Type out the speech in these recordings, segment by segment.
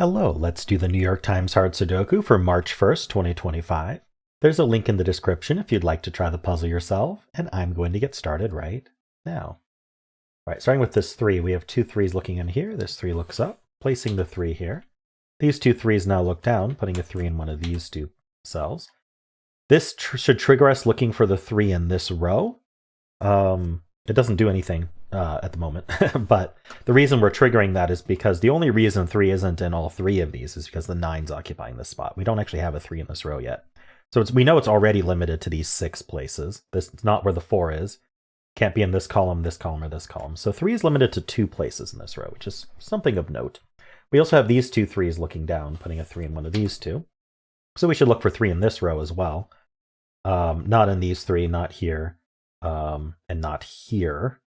Hello, let's do the New York Times Hard Sudoku for March 1st, 2025. There's a link in the description if you'd like to try the puzzle yourself, and I'm going to get started right now. All right, starting with this 3, we have 2 3s looking in here. This 3 looks up, placing the 3 here. These 2 3s now look down, putting a 3 in one of these 2 cells. This should trigger us looking for the 3 in this row. It doesn't do anything at the moment, but the reason we're triggering that is because the only reason 3 isn't in all 3 of these is because the 9's occupying this spot. We don't actually have a 3 in this row yet. So we know it's already limited to these 6 places. This is not where the 4 is. Can't be in this column, or this column. So 3 is limited to 2 places in this row, which is something of note. We also have these 2 3s looking down, putting a 3 in one of these 2. So we should look for 3 in this row as well. Not in these 3, not here, and not here.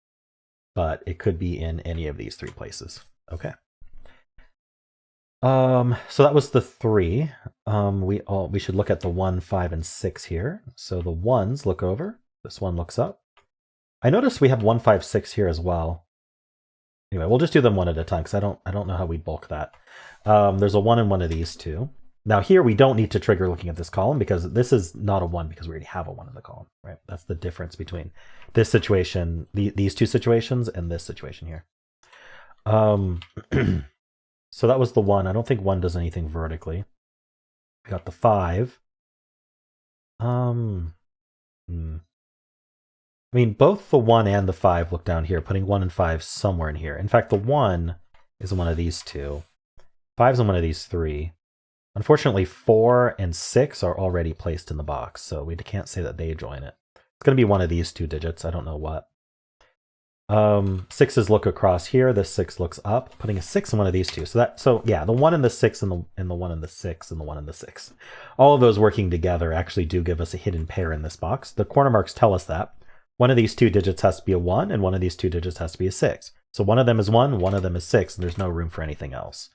But it could be in any of these 3 places. Okay. So that was the 3. We should look at the 1, 5, and 6 here. So the 1s look over. This one looks up. I noticed we have 1, 5, 6 here as well. Anyway, we'll just do them one at a time because I don't know how we bulk that. There's a 1 in one of these 2. Now here we don't need to trigger looking at this column because this is not a 1 because we already have a 1 in the column, right? That's the difference between this situation, these 2 situations, and this situation here. So that was the 1. I don't think 1 does anything vertically. We got the 5. I mean, both the 1 and the 5 look down here, putting 1 and 5 somewhere in here. In fact, the 1 is in one of these 2. 5's in one of these 3. Unfortunately, 4 and 6 are already placed in the box, so we can't say that they join it. It's going to be one of these 2 digits. I don't know what. 6's look across here. This 6 looks up, putting a 6 in one of these 2. So yeah, the 1 and the 6 and the 1 and the 6 and the 1 and the 6. All of those working together actually do give us a hidden pair in this box. The corner marks tell us that. One of these 2 digits has to be a 1, and one of these 2 digits has to be a 6. So one of them is 1, one of them is 6, and there's no room for anything else.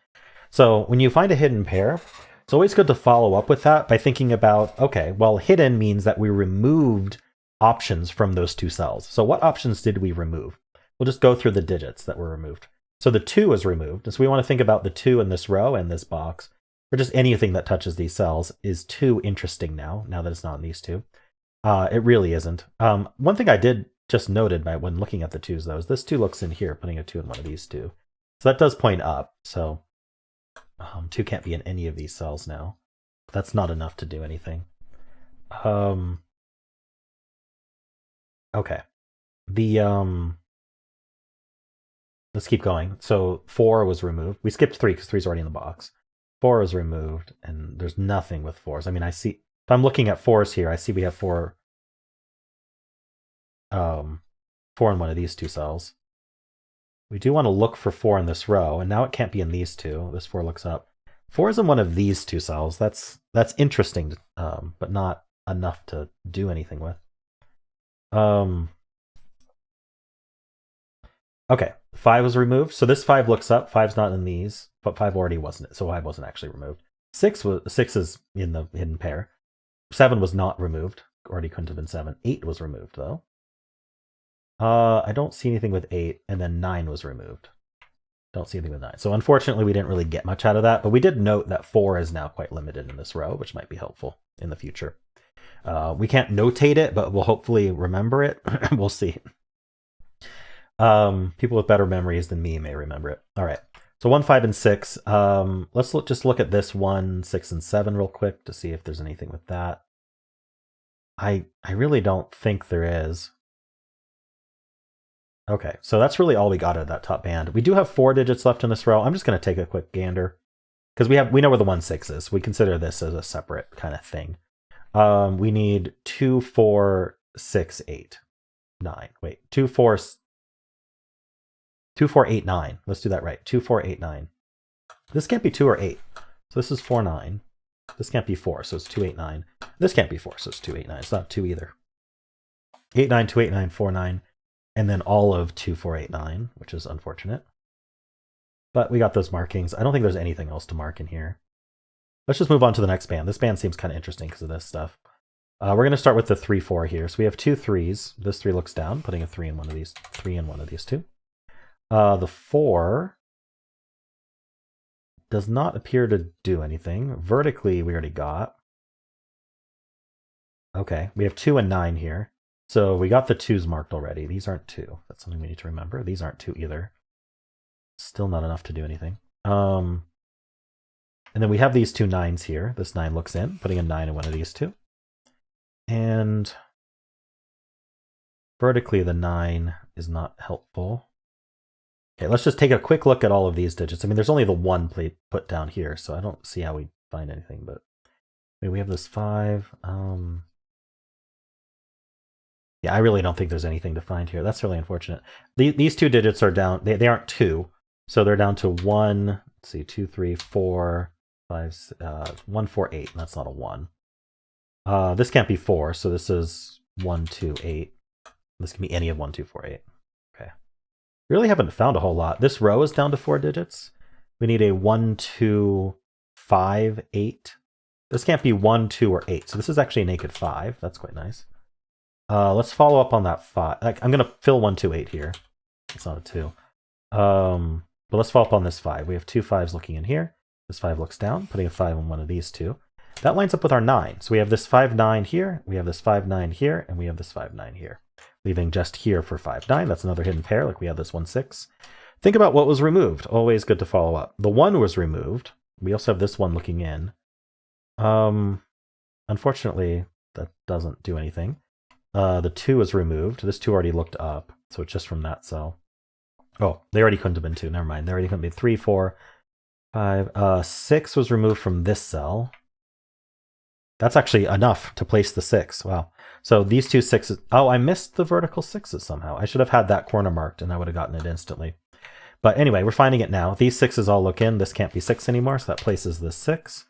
So when you find a hidden pair, it's always good to follow up with that by thinking about, okay, well, hidden means that we removed options from those 2 cells. So what options did we remove? We'll just go through the digits that were removed. So the 2 is removed. And so we want to think about the 2 in this row and this box, or just anything that touches these cells is too interesting now that it's not in these 2. It really isn't. One thing I did just noted when looking at the 2s, though, is this 2 looks in here, putting a 2 in one of these 2. So that does point up. So 2 can't be in any of these cells now. That's not enough to do anything. Okay. Let's keep going. So 4 was removed. We skipped 3 because 3 is already in the box. 4 is removed, and there's nothing with 4s. I mean, I see... If I'm looking at 4s here, I see we have 4 in one of these 2 cells. We do want to look for 4 in this row, and now it can't be in these 2. This 4 looks up. 4 is in one of these 2 cells. That's interesting, but not enough to do anything with. Okay, 5 was removed. So this 5 looks up. 5's not in these, but 5 already wasn't. So 5 wasn't actually removed. 6 is in the hidden pair. 7 was not removed. Already couldn't have been 7. 8 was removed, though. I don't see anything with 8, and then 9 was removed. Don't see anything with 9. So unfortunately, we didn't really get much out of that, but we did note that 4 is now quite limited in this row, which might be helpful in the future. We can't notate it, but we'll hopefully remember it. We'll see. People with better memories than me may remember it. All right. So 1, 5, and 6. Let's just look at this 1, 6, and 7 real quick to see if there's anything with that. I really don't think there is. Okay, so that's really all we got out of that top band. We do have 4 digits left in this row. I'm just going to take a quick gander because we know where the 1, 6 is. We consider this as a separate kind of thing. We need 2, 4, 6, 8, 9. Wait, 2, 4, 8, 9. Let's do that right. 2, 4, 8, 9. This can't be 2 or 8. So this is 4, 9. This can't be 4, so it's 2, 8, 9. This can't be 4, so it's 2, 8, 9. It's not 2 either. 8, 9, 2, 8, 9, 4, 9. And then all of 2, 4, 8, 9, which is unfortunate. But we got those markings. I don't think there's anything else to mark in here. Let's just move on to the next band. This band seems kind of interesting because of this stuff. We're going to start with the 3, 4 here. So we have 2 3s. This 3 looks down, putting a 3 in one of these 3 in one of these 2. The 4 does not appear to do anything. Vertically, we already got. Okay, we have 2 and 9 here. So we got the 2s marked already. These aren't 2. That's something we need to remember. These aren't 2 either. Still not enough to do anything. And then we have these 2 9s here. This 9 looks in, putting a 9 in one of these 2. And vertically, the 9 is not helpful. Okay, let's just take a quick look at all of these digits. I mean, there's only the 1 plate put down here, so I don't see how we find anything. But we have this 5. Yeah, I really don't think there's anything to find here. That's really unfortunate. These 2 digits are down. They aren't 2, so they're down to 1. Let's see, 2, 3, 4, 5, 1, 4, 8. And that's not a 1. This can't be 4, so this is 1, 2, 8. This can be any of 1, 2, 4, 8. Okay. Really haven't found a whole lot. This row is down to 4 digits. We need a 1, 2, 5, 8. This can't be 1, 2, or 8. So this is actually a naked 5. That's quite nice. Let's follow up on that 5. I'm going to fill 1, 2, 8 here. It's not a 2. But let's follow up on this 5. We have 2 5s looking in here. This 5 looks down, putting a 5 on one of these 2. That lines up with our 9. So we have this 5, 9 here. We have this 5, 9 here. And we have this 5, 9 here. Leaving just here for 5, 9. That's another hidden pair, like we have this 1, 6. Think about what was removed. Always good to follow up. The 1 was removed. We also have this 1 looking in. Unfortunately, that doesn't do anything. The 2 is removed. This 2 already looked up, so it's just from that cell. Oh, they already couldn't have been 2. Never mind. They already couldn't be 3, 4, 5. 6 was removed from this cell. That's actually enough to place the 6. Wow. So these 2 6s. Oh, I missed the vertical 6s somehow. I should have had that corner marked, and I would have gotten it instantly. But anyway, we're finding it now. These 6s all look in. This can't be 6 anymore, so that places this 6.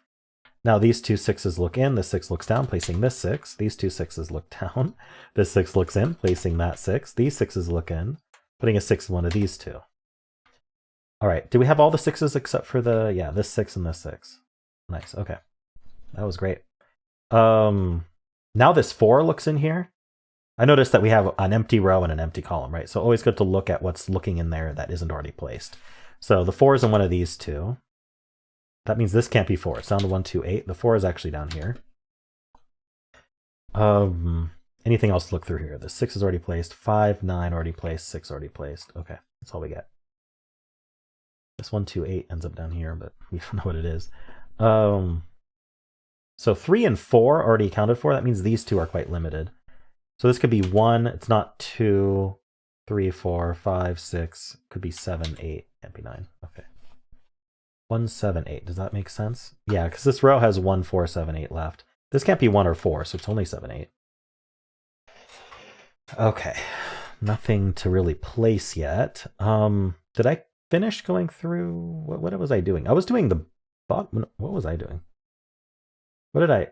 Now these 2 6s look in, this 6 looks down, placing this 6. These 2 6s look down, this 6 looks in, placing that 6. These 6s look in, putting a 6 in one of these 2. All right, do we have all the 6s except for the, yeah, this 6 and this 6? Nice, okay. That was great. Now this 4 looks in here. I noticed that we have an empty row and an empty column, right? So always good to look at what's looking in there that isn't already placed. So the 4 is in one of these 2. That means this can't be 4. It's down to 1, 2, 8. The 4 is actually down here. Anything else to look through here? The 6 is already placed. 5, 9 already placed. 6 already placed. Okay, that's all we get. This 1, 2, 8 ends up down here, but we don't know what it is. So 3 and 4 already accounted for. That means these 2 are quite limited. So this could be 1. It's not 2, 3, 4, 5, 6. Could be 7, 8. Can't be 9. Okay. 1, 7, 8. Does that make sense? Yeah, because this row has 1, 4, 7, 8 left. This can't be 1 or 4, so it's only 7, 8. Okay. Nothing to really place yet. Did I finish going through? What was I doing? I was doing the bottom. What was I doing? What did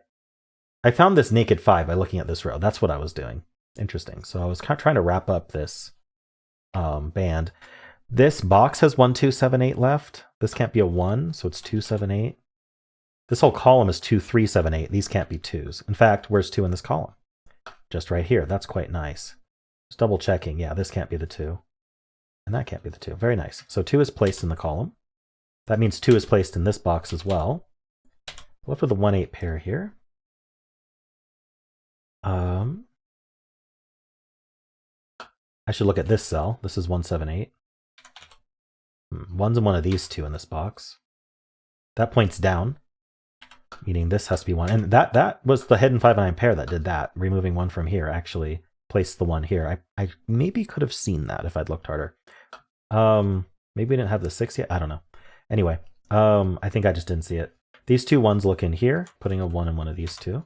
I found this naked 5 by looking at this row. That's what I was doing. Interesting. So I was trying to wrap up this band. This box has 1, 2, 7, 8 left. This can't be a 1, so it's 2, 7, 8. This whole column is 2, 3, 7, 8. These can't be 2s. In fact, where's 2 in this column? Just right here. That's quite nice. Just double checking. Yeah, this can't be the 2. And that can't be the 2. Very nice. So 2 is placed in the column. That means 2 is placed in this box as well. What for the 1, 8 pair here? I should look at this cell. This is 1, 7, 8. 1's in one of these 2 in this box. That points down, meaning this has to be 1. And that was the hidden 5 and 9 pair that did that. Removing 1 from here actually placed the 1 here. I maybe could have seen that if I'd looked harder. Maybe we didn't have the 6 yet. I don't know. Anyway, I think I just didn't see it. These 2 1s look in here, putting a 1 in one of these 2.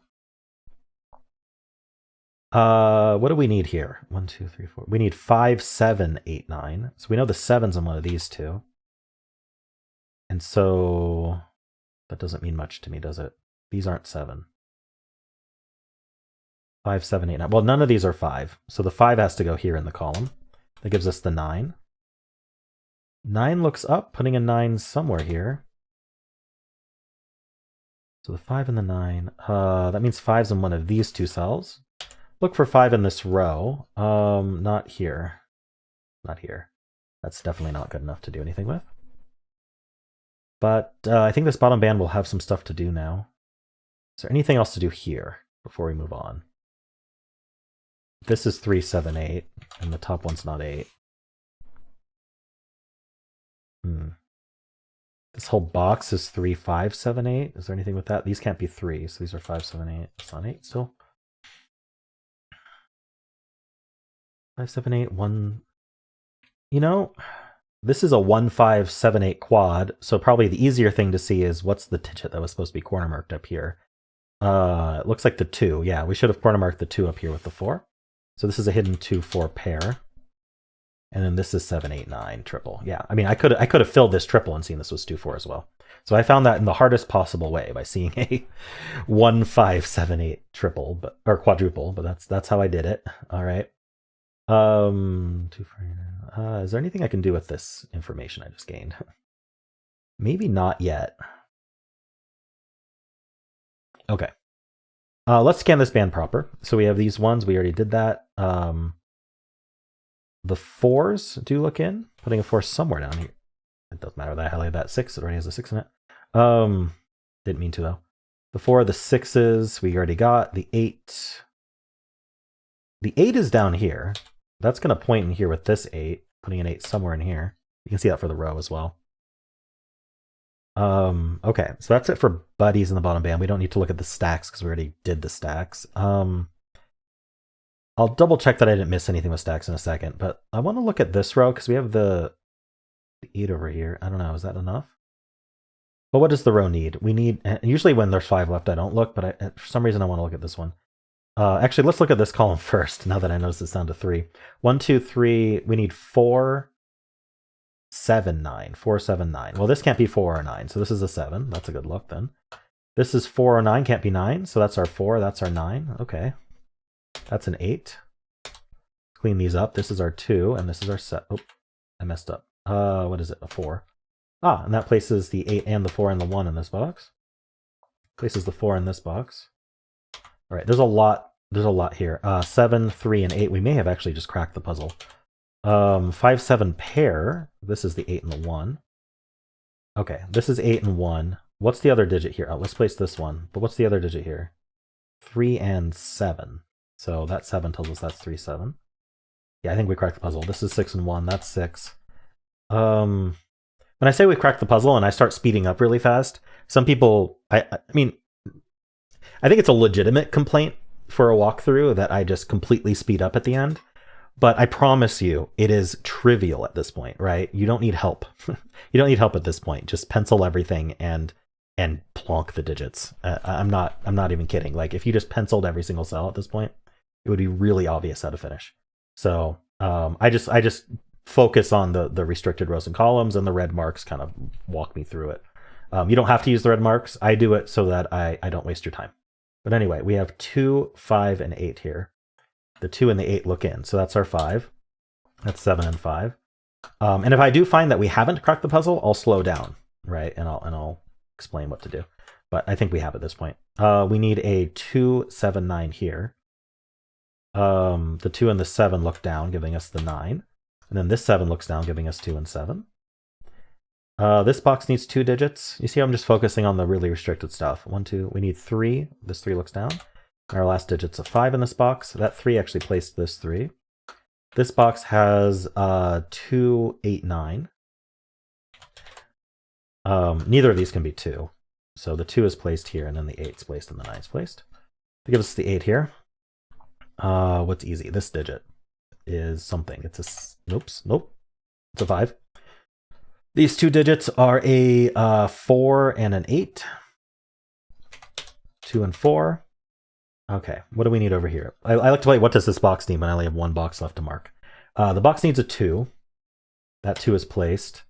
What do we need here? 1, 2, 3, 4. We need 5, 7, 8, 9. So we know the 7's in one of these 2. And so that doesn't mean much to me, does it? These aren't 7. 5, 7, 8, 9. Well, none of these are 5. So the 5 has to go here in the column. That gives us the 9. 9 looks up, putting a 9 somewhere here. So the 5 and the 9. That means 5's in one of these 2 cells. Look for 5 in this row. Not here. Not here. That's definitely not good enough to do anything with. But I think this bottom band will have some stuff to do now. Is there anything else to do here before we move on? This is 3, 7, 8, and the top one's not 8. This whole box is 3, 5, 7, 8. Is there anything with that? These can't be 3, so these are 5, 7, 8. It's not 8 still. 5, 7, 8, 1. You know, this is a 1, 5, 7, 8 quad, so probably the easier thing to see is what's the digit that was supposed to be corner marked up here. It looks like the 2. Yeah, we should have corner marked the 2 up here with the 4. So this is a hidden 2, 4 pair. And then this is 7, 8, 9 triple. Yeah, I mean, I could have filled this triple and seen this was 2, 4 as well. So I found that in the hardest possible way by seeing a 1, 5, 7, 8 triple, or quadruple. But that's how I did it. All right. 2, 4. Is there anything I can do with this information I just gained? Maybe not yet. Okay. Let's scan this band proper. So we have these ones. We already did that. The 4s do look in. Putting a 4 somewhere down here. It doesn't matter that I highlighted that 6. It already has a 6 in it. Didn't mean to though. The 4, the 6s we already got. The 8. The 8 is down here. That's going to point in here with this 8. Putting an 8 somewhere in here. You can see that for the row as well. Okay, so that's it for buddies in the bottom band. We don't need to look at the stacks because we already did the stacks. I'll double check that I didn't miss anything with stacks in a second, but I want to look at this row because we have the 8 over here. I don't know, is that enough? But what does the row need? We need, usually when there's 5 left, I don't look, but for some reason I want to look at this one. Actually, let's look at this column first, now that I notice it's down to 3. 1, 2, 3, we need 4, 7, 9. 4, 7, 9. Well, this can't be 4 or 9, so this is a 7. That's a good look then. This is 4 or 9, can't be 9, so that's our 4, that's our 9. Okay. That's an 8. Clean these up. This is our 2, and this is our set. Oh, I messed up. What is it? A 4. Ah, and that places the 8 and the 4 and the 1 in this box. Places the 4 in this box. All right, there's a lot here. 7, 3, and 8. We may have actually just cracked the puzzle. 5, 7 pair. This is the 8 and the 1. Okay, this is 8 and 1. What's the other digit here? Oh, let's place this one. But what's the other digit here? 3 and 7. So that 7 tells us that's 3, 7. Yeah, I think we cracked the puzzle. This is 6 and 1. That's 6. When I say we cracked the puzzle and I start speeding up really fast, some people, I mean, I think it's a legitimate complaint for a walkthrough that I just completely speed up at the end. But I promise you, it is trivial at this point, right? You don't need help. You don't need help at this point. Just pencil everything and plonk the digits. I'm not even kidding. Like if you just penciled every single cell at this point, it would be really obvious how to finish. So I just focus on the restricted rows and columns, and the red marks kind of walk me through it. You don't have to use the red marks. I do it so that I don't waste your time. But anyway, we have 2, 5, and 8 here. The 2 and the 8 look in, so that's our 5. That's 7 and 5. And if I do find that we haven't cracked the puzzle, I'll slow down, right? And I'll explain what to do. But I think we have at this point. We need a 2, 7, 9 here. The 2 and the 7 look down, giving us the 9. And then this 7 looks down, giving us 2 and 7. This box needs 2 digits. You see, I'm just focusing on the really restricted stuff. 1, 2, we need 3. This 3 looks down. Our last digit's a 5 in this box. That 3 actually placed this 3. This box has 2, 8, 9. Neither of these can be 2. So the 2 is placed here, and then the 8's placed, and the 9's placed. To give us the 8 here. What's easy? This digit is something. It's a... Nope. It's a 5. These 2 digits are a 4 and an 8. 2 and 4. Okay, what do we need over here? I like to play what does this box need when I only have 1 box left to mark. The box needs a 2. That 2 is placed.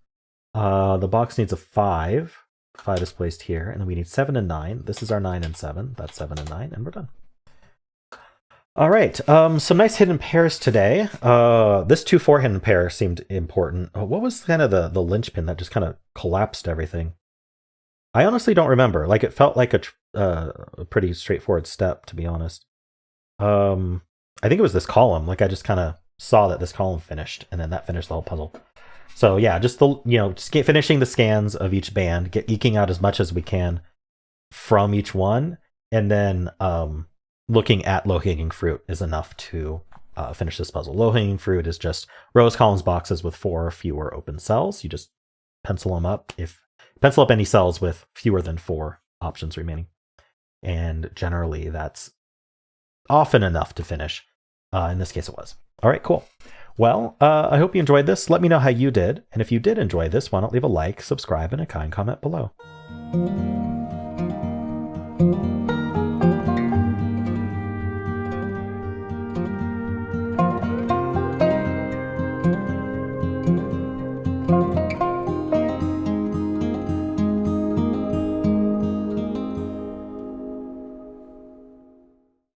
The box needs a 5. 5 is placed here. And then we need 7 and 9. This is our 9 and 7. That's 7 and 9, and we're done. All right, some nice hidden pairs today. This 2-4 hidden pair seemed important. What was kind of the linchpin that just kind of collapsed everything? I honestly don't remember. Like, it felt like a pretty straightforward step, to be honest. I think it was this column. Like, I just kind of saw that this column finished, and then that finished the whole puzzle. So yeah, just finishing the scans of each band, eking out as much as we can from each one, and then looking at low-hanging fruit is enough to finish this puzzle. Low-hanging fruit is just rows, columns, boxes with 4 or fewer open cells. You just pencil them up. Pencil up any cells with fewer than 4 options remaining, and generally that's often enough to finish. In this case, it was. All right, cool. Well, I hope you enjoyed this. Let me know how you did, and if you did enjoy this, why not leave a like, subscribe, and a kind comment below.